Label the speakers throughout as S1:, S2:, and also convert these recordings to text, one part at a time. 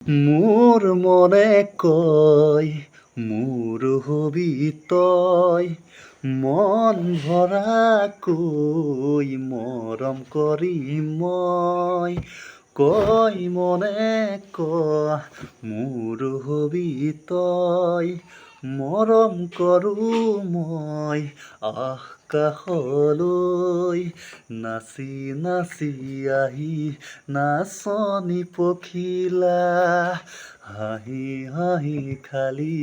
S1: মোৰ মনে কয় মোৰ হবি তই মন ভৰাকৈ মৰম কৰিম মই কয় মনে মোৰ হবি তই মৰম কৰোঁ মই আকাশলৈ নাচি নাচি আহি নাচনি পখিলা হাঁহি হাঁহি খালি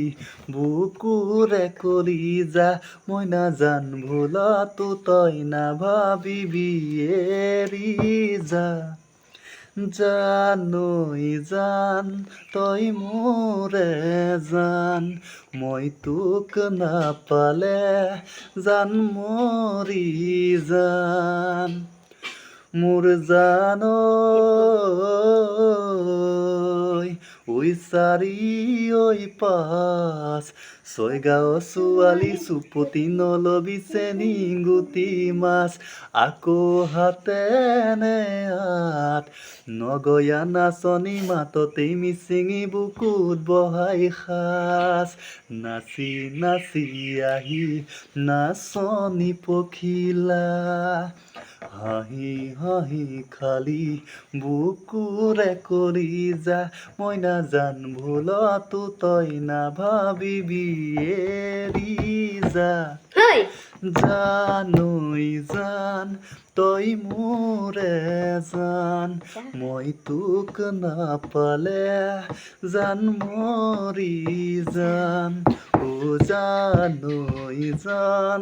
S1: বুকুৰে কলিজা মই নাজান ভুলতো তই নাভাবিবি এৰি যা জানৈ জান তই মোৰে জান মই তোক নাপালে জান মৰি জান মোৰ জানৈ ঐ চাৰি ঐ পাঁচ ছয়গাঁও ছোৱালী চুপতি নলবি চেনি গুটি মাছ আকৌ হাতেনে আঠ নগয়া নাচনী মাততেই মিচিঙি বুকুত বহাই সাজ নাচি নাচি আহি নাচনি পখিলা হাঁহি হাঁহি খালি বুকুৰে কলিজা মই নাজান ভুলতো তই নাভাবিবি এৰি যা জানৈ জান তই মোৰে জান মই তোক নাপালে জান মৰি জান ও জানৈ জান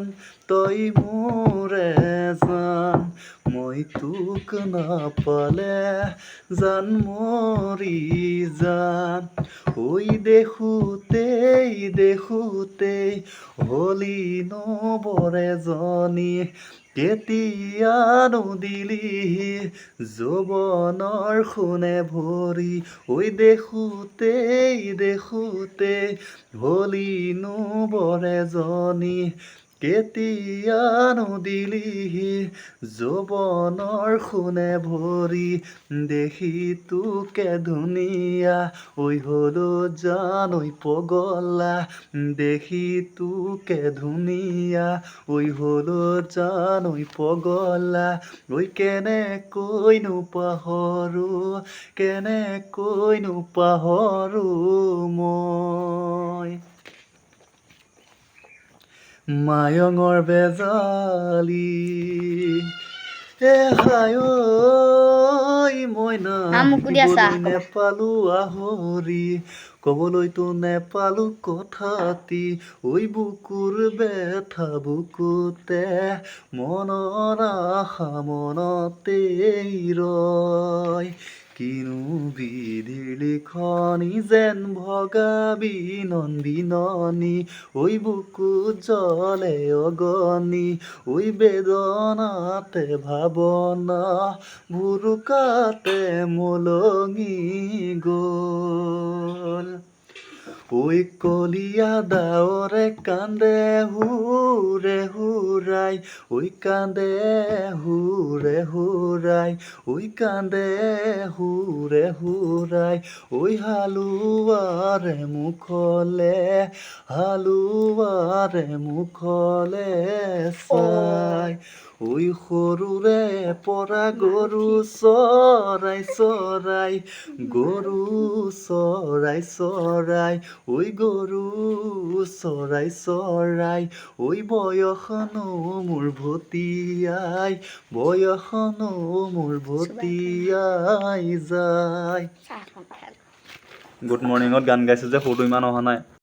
S1: তই মোৰে জান মই তোক নাপালে জান মৰি জান ঐ দেখোঁতেই হলি নবৰ এজনী কেতিয়ানো দিলি যৌৱনৰ সোণে ভৰি ঐ দেখোঁতেই হলি নবৰ এজনী কেতিয়ানো দিলি যৌৱনৰ সোণে ভৰি দেখি তোকে ধুনীয়া ঐ হলো জানৈ পগলা দেখি তোকে ধুনীয়া ঐ হলো জানৈ পগলা ঐ কেনেকৈনো পাহৰো মই মায়ঙৰ বেজালি হায় মই নেপালো আহৰি ক'বলৈতো নেপালো কথাতি ঐ বুকুৰ বেথা বুকুতে মনৰ আশা মনতেই ৰয় কিনো বিধিৰ লিখনি যেন ভগাবি নন্দিনী ঐ বুকুত জ্বলে অগনি ঐ বেদনাতে ভাৱনা ভুৰুকাতে মলঙি গ'ল ঐ কলীয়া ডাৱৰে কান্দে হুৰে হুৰাই ঐ কান্দে হুৰে হুৰাই ঐ কান্দে হুৰে হুৰাই ঐ হালোৱাৰে মুখলে চাই ঐ সৰুৰে পৰা গৰু চৰাই চৰাই গৰু চৰাই চৰাই ঐ গৰু চৰাই চৰাই ঐ বয়সনো মোৰ ভটিয়াই যায়। গুড মৰ্ণিঙত গান গাইছোঁ যে সুৰটো ইমান অহা নাই।